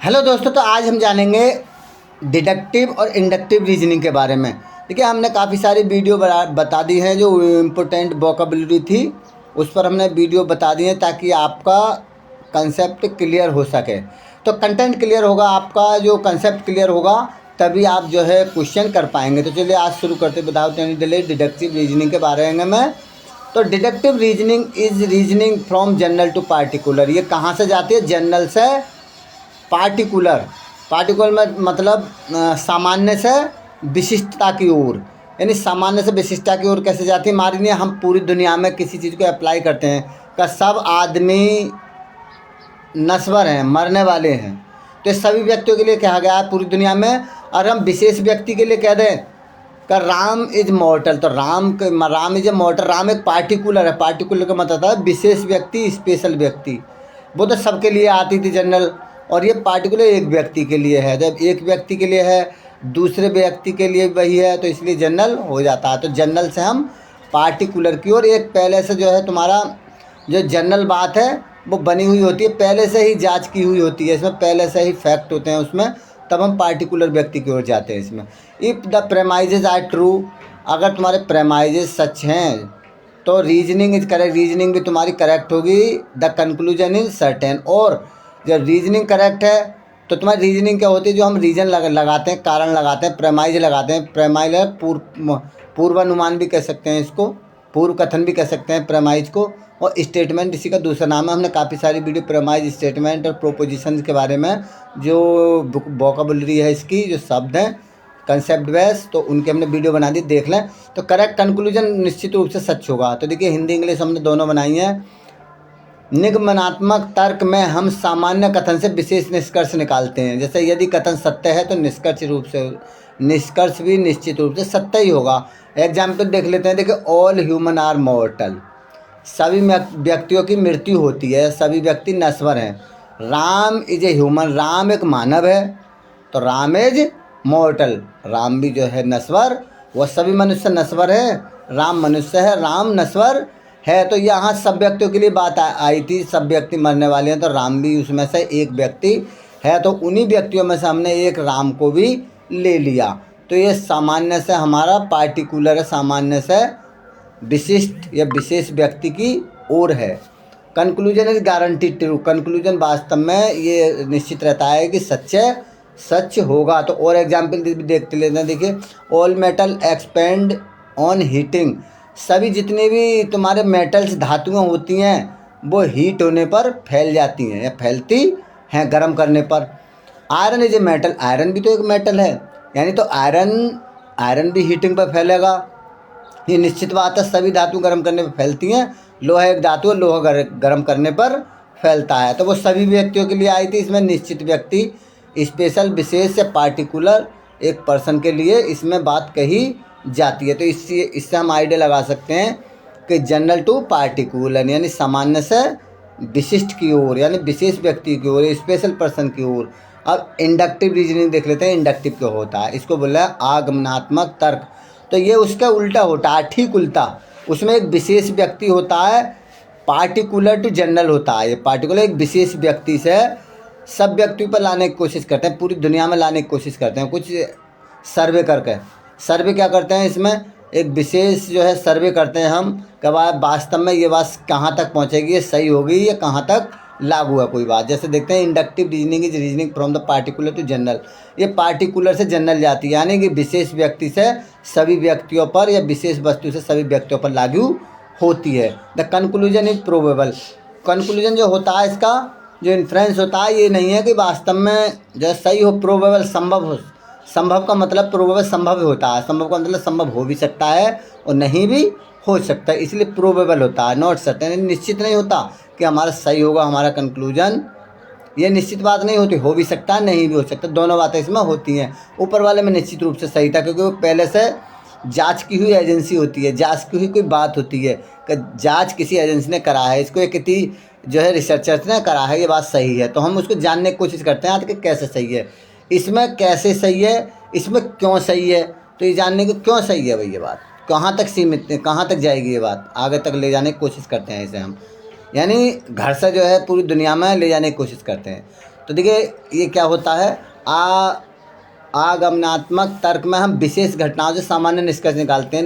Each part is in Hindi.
हेलो दोस्तों, तो आज हम जानेंगे डिडक्टिव और इंडक्टिव रीजनिंग के बारे में। देखिए, हमने काफ़ी सारी वीडियो बता दी हैं। जो इम्पोर्टेंट वोकेबुलरी थी उस पर हमने वीडियो बता दी है ताकि आपका कंसेप्ट क्लियर हो सके। तो कंटेंट क्लियर होगा, आपका जो कंसेप्ट क्लियर होगा, तभी आप जो है क्वेश्चन कर पाएंगे। तो चलिए आज शुरू करते without any delay deductive reasoning के बारे में। तो deductive reasoning is reasoning from general to particular. ये कहाँ से जाती है? जनरल से पार्टिकुलर। पार्टिकुलर में मतलब सामान्य से विशिष्टता की ओर, यानी सामान्य से विशिष्टता की ओर कैसे जाती है। मान लीजिए हम पूरी दुनिया में किसी चीज़ को अप्लाई करते हैं कि सब आदमी नश्वर हैं, मरने वाले हैं, तो ये सभी व्यक्तियों के लिए कहा गया है पूरी दुनिया में। और हम विशेष व्यक्ति के लिए कह दें कि राम इज मॉर्टल, तो राम इज ए मॉर्टल। राम एक पार्टिकुलर है। पार्टिकुलर का मतलब है विशेष व्यक्ति, स्पेशल व्यक्ति। वो तो सबके लिए आती थी जनरल, और ये पार्टिकुलर एक व्यक्ति के लिए है। जब एक व्यक्ति के लिए है, दूसरे व्यक्ति के लिए वही है, तो इसलिए जनरल हो जाता है। तो जनरल से हम पार्टिकुलर की ओर, एक पहले से जो है तुम्हारा जो जनरल बात है वो बनी हुई होती है, पहले से ही जांच की हुई होती है, इसमें पहले से ही फैक्ट होते हैं उसमें, तब हम पार्टिकुलर व्यक्ति की ओर जाते हैं इसमें। इफ़ द प्रेमाइजेज आर ट्रू, अगर तुम्हारे प्रेमाइजेज सच हैं तो रीजनिंग इज करेक्ट, रीजनिंग भी तुम्हारी करेक्ट होगी। द कंक्लूजन इज सर्टेन, और जब रीजनिंग करेक्ट है तो तुम्हारी रीजनिंग क्या होती है? जो हम रीजन लगाते हैं, कारण लगाते हैं, प्रेमाइज लगाते हैं। प्रेमाइज है पूर्वानुमान भी कह सकते हैं इसको, पूर्व कथन भी कह सकते हैं प्रेमाइज को। और स्टेटमेंट इसी का दूसरा नाम है। हमने काफ़ी सारी वीडियो प्रेमाइज, स्टेटमेंट और प्रोपोजिशन के बारे में, जो वोकेबुलरी है इसकी, जो शब्द हैं कंसेप्ट बेस, तो उनके हमने वीडियो बना दी, देख लें। तो करेक्ट कंक्लूजन निश्चित रूप से सच होगा। तो देखिए, हिंदी इंग्लिश हमने दोनों बनाई हैं। निगमनात्मक तर्क में हम सामान्य कथन से विशेष निष्कर्ष निकालते हैं। जैसे यदि कथन सत्य है तो निष्कर्ष भी निश्चित रूप से सत्य ही होगा। एग्जाम्पल देख लेते हैं। देखिए, ऑल ह्यूमन आर मॉर्टल, सभी व्यक्तियों की मृत्यु होती है, सभी व्यक्ति नश्वर हैं। Ram is a human, Ram एक मानव है, तो राम इज मॉर्टल, राम भी जो है नश्वर, वह सभी मनुष्य नश्वर है, राम मनुष्य है, राम नश्वर है। तो यहाँ सब व्यक्तियों के लिए बात आई थी, सब व्यक्ति मरने वाले हैं, तो राम भी उसमें से एक व्यक्ति है, तो उन्हीं व्यक्तियों में से हमने एक राम को भी ले लिया। तो ये सामान्य से हमारा पार्टिकुलर है, सामान्य से विशिष्ट या विशेष व्यक्ति की ओर है। Conclusion is guaranteed true, conclusion वास्तव में ये निश्चित रहता है कि सच होगा। तो और एग्जाम्पल भी देखते लेते हैं। देखिए, all metal expand on heating, सभी जितने भी तुम्हारे मेटल्स, धातुएं होती हैं, वो हीट होने पर फैल जाती हैं या फैलती हैं गर्म करने पर। Iron is a metal, iron भी तो एक मेटल है, यानी तो आयरन भी हीटिंग पर फैलेगा, ये निश्चित बात है। सभी धातु गर्म करने पर फैलती हैं। लोहा एक धातु है, लोहा गर्म करने पर फैलता है। तो वो सभी व्यक्तियों के लिए आई थी। इसमें निश्चित व्यक्ति, स्पेशल, विशेष या पार्टिकुलर, एक पर्सन के लिए इसमें बात कही जाती है। तो इससे हम आइडिया लगा सकते हैं कि जनरल टू पार्टिकुलर, यानी सामान्य से विशिष्ट की ओर, यानी विशेष व्यक्ति की ओर, स्पेशल पर्सन की ओर। अब इंडक्टिव रीजनिंग देख लेते हैं। इंडक्टिव क्या होता है? इसको बोला है आगमनात्मक तर्क। तो ये उसका उल्टा होता है, ठीक उल्टा। उसमें एक विशेष व्यक्ति होता है, पार्टिकुलर टू जनरल होता है। ये पार्टिकुलर एक विशेष व्यक्ति से सब व्यक्तियों पर लाने की कोशिश करते हैं, पूरी दुनिया में लाने की कोशिश करते हैं, कुछ सर्वे करके। सर्वे क्या करते हैं? इसमें एक विशेष जो है सर्वे करते हैं हम, कब वास्तव में ये बात कहाँ तक पहुँचेगी, ये सही होगी या कहाँ तक लागू है कोई बात। जैसे देखते हैं, inductive reasoning is reasoning from the particular to general, ये पार्टिकुलर से जनरल जाती है, यानी कि विशेष व्यक्ति से सभी व्यक्तियों पर या विशेष वस्तु से सभी व्यक्तियों पर लागू होती है। The conclusion is probable, conclusion जो होता है, इसका जो इन्फ्रेंस होता है, ये नहीं है कि वास्तव में जो सही हो, प्रोबेबल संभव हो। संभव का मतलब प्रोबेबल संभव होता है, संभव का मतलब संभव हो भी सकता है और नहीं भी हो सकता है, इसलिए प्रोबेबल होता है, नॉट सर्टेन। निश्चित नहीं होता कि हमारा सही होगा हमारा कंक्लूजन, ये निश्चित बात नहीं होती, हो भी सकता है, नहीं भी हो सकता, दोनों बातें इसमें होती हैं। ऊपर वाले में निश्चित रूप से सही था, क्योंकि वो पहले से जांच की हुई एजेंसी होती है, जांच की हुई कोई बात होती है कि जांच किसी एजेंसी ने करा है, इसको एक किसी जो है रिसर्चर्स ने करा है, ये बात सही है, तो हम उसको जानने की कोशिश करते हैं कि कैसे सही है, इसमें कैसे सही है, इसमें क्यों सही है। तो ये जानने को क्यों सही है भाई, ये बात कहाँ तक सीमित है, कहाँ तक जाएगी ये बात, आगे तक ले जाने की कोशिश करते हैं इसे हम, यानी घर से जो है पूरी दुनिया में ले जाने की कोशिश करते हैं। तो देखिए ये क्या होता है, आगमनात्मक तर्क में हम विशेष घटनाओं से सामान्य निष्कर्ष निकालते हैं।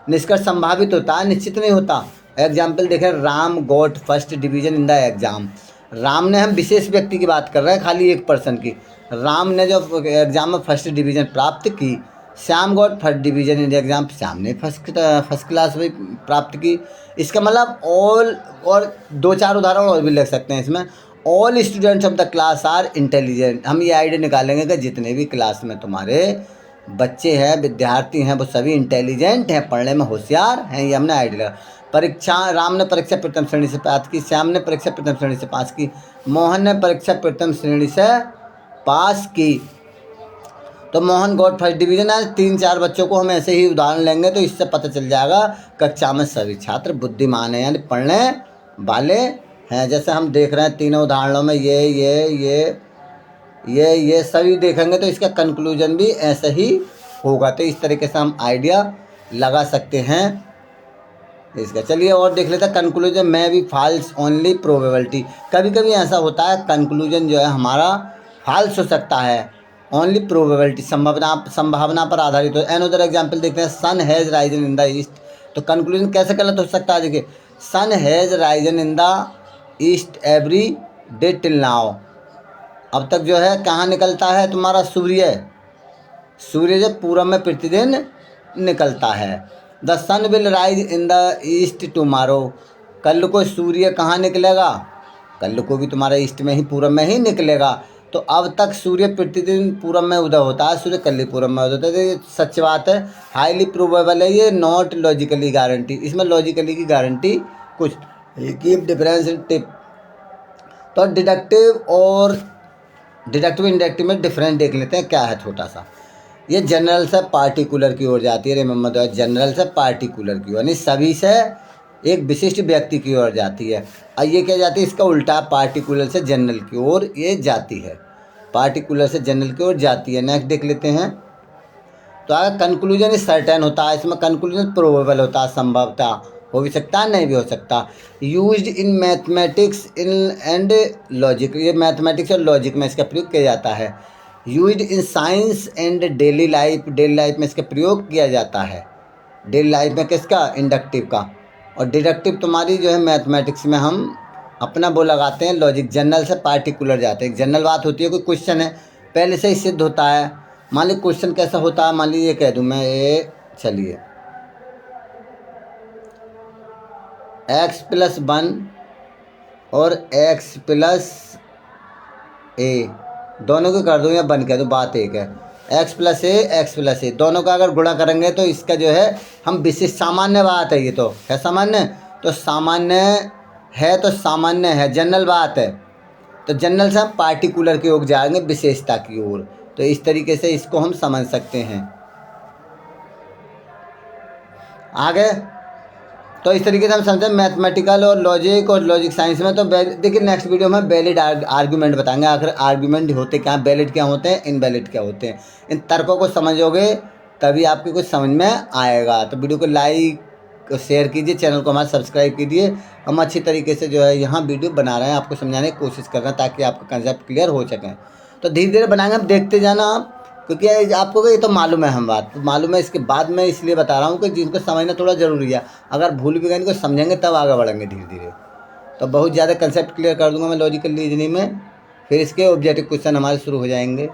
निष्कर्ष संभावित होता है, निश्चित नहीं होता। एग्जाम्पल देखें, Ram got first division in the exam. Ram ने, हम विशेष व्यक्ति की बात कर रहे हैं, खाली एक पर्सन की। राम ने जो एग्जाम में फर्स्ट डिवीजन प्राप्त की। Shyam got first division in the exam, Shyam ने फर्स्ट क्लास भी प्राप्त की। इसका मतलब ऑल, और दो चार उदाहरण और भी लग सकते हैं इसमें। All students of the class are intelligent. हम ये आइडिया निकालेंगे कि जितने भी क्लास में तुम्हारे बच्चे हैं, विद्यार्थी हैं, वो सभी इंटेलिजेंट हैं, पढ़ने में होशियार हैं। ये हमने आइडिया लगा। परीक्षा, राम ने परीक्षा प्रथम श्रेणी से पास की, श्याम ने परीक्षा प्रथम श्रेणी से पास की, मोहन ने परीक्षा प्रथम श्रेणी से पास की। तो मोहन गॉट फर्स्ट डिवीजन है। 3-4 बच्चों को हम ऐसे ही उदाहरण लेंगे तो इससे पता चल जाएगा कक्षा में सभी छात्र बुद्धिमान हैं, यानी पढ़ने वाले हैं। जैसे हम देख रहे हैं तीनों उदाहरणों में ये सभी देखेंगे तो इसका कंक्लूजन भी ऐसे ही होगा। तो इस तरीके से हम आइडिया लगा सकते हैं इसका। चलिए और देख लेते हैं कंक्लूजन में भी फॉल्स ओनली प्रोबेबिलिटी। कभी कभी ऐसा होता है कंक्लूजन जो है हमारा फॉल्स हो सकता है, ओनली प्रोबेबिलिटी, संभावना पर आधारित हो। अनदर एग्जाम्पल देखते हैं, sun has risen in the east. तो कंक्लूजन कैसे गलत हो सकता है, देखिए, sun has risen in the east every day till now. अब तक जो है कहाँ निकलता है तुम्हारा सूर्य जब पूरब में प्रतिदिन निकलता है। The sun will rise in the east tomorrow. कल को सूर्य कहाँ निकलेगा, कल को भी तुम्हारा ईस्ट में ही, पूरब में ही निकलेगा। तो अब तक सूर्य प्रतिदिन पूरब में उदय होता है, सूर्य कल ही पूरब में उदय होता है। ये सच बात है, हाईली प्रोबेबल है, ये नॉट लॉजिकली गारंटी। इसमें लॉजिकली की गारंटी कुछ कीप डिफरेंस टिप। तो डिडक्टिव इंडक्टिव में डिफरेंस देख लेते हैं क्या है छोटा सा। ये जनरल से पार्टिकुलर की ओर जाती है, रिमेंबर, जनरल से पार्टिकुलर की ओर, यानी सभी से एक विशिष्ट व्यक्ति की ओर जाती है। और ये क्या जाती है, इसका उल्टा, पार्टिकुलर से जनरल की ओर ये जाती है, पार्टिकुलर से जनरल की ओर जाती है। नेक्स्ट देख लेते हैं। तो अगर कंक्लूजन सर्टेन होता है, इसमें कंक्लूजन प्रोबेबल होता है, संभवतः हो भी सकता है, नहीं भी हो सकता। Used in mathematics in and logic, ये मैथमेटिक्स और लॉजिक में इसका प्रयोग किया जाता है। Used in science and daily life, daily life में इसका प्रयोग किया जाता है। डेली लाइफ में किसका, इंडक्टिव का। और डिडक्टिव तुम्हारी जो है मैथमेटिक्स में हम अपना वो लगाते हैं लॉजिक, जनरल से पार्टिकुलर जाते हैं। एक जनरल बात होती है, कोई क्वेश्चन है पहले से ही सिद्ध होता है। मान लीजिए क्वेश्चन कैसा होता है, मान लीजिए ये कह दूँ मैं, ये चलिए x+1 और x+a दोनों को कर दूँ या बन कह दूँ, बात एक है। x+a दोनों का अगर गुणा करेंगे तो इसका जो है हम विशेष, सामान्य बात है, ये तो है सामान्य, तो सामान्य है, तो सामान्य है, जनरल बात है। तो जनरल से हम पार्टिकुलर की ओर जाएंगे, विशेषता की ओर। तो इस तरीके से इसको हम समझ सकते हैं। आगे तो इस तरीके से हम समझें मैथमेटिकल और लॉजिक साइंस में। तो देखिए नेक्स्ट वीडियो में वैलिड आर्गूमेंट बताएंगे, आखिर आर्गूमेंट होते क्या, वैलिड क्या होते हैं, इनवैलिड क्या होते हैं। इन तर्कों को समझोगे तभी आपको कुछ समझ में आएगा। तो वीडियो को लाइक शेयर कीजिए, चैनल को हमारा सब्सक्राइब कीजिए। हम अच्छी तरीके से जो है यहाँ वीडियो बना रहे हैं, आपको समझाने की कोशिश कर रहे हैं ताकि आपका कंसेप्ट क्लियर हो सकें। तो धीरे धीरे बनाएंगे, हम देखते जाना आप, क्योंकि आपको ये तो मालूम है, हम बात मालूम है, इसके बाद मैं इसलिए बता रहा हूँ कि जिनको समझना थोड़ा ज़रूरी है। अगर भूल भी गए इनको समझेंगे तब आगे बढ़ेंगे धीरे धीरे। तो बहुत ज़्यादा कंसेप्ट क्लियर कर दूंगा मैं लॉजिकल रीजनिंग में, फिर इसके ऑब्जेक्टिव क्वेश्चन हमारे शुरू हो जाएंगे।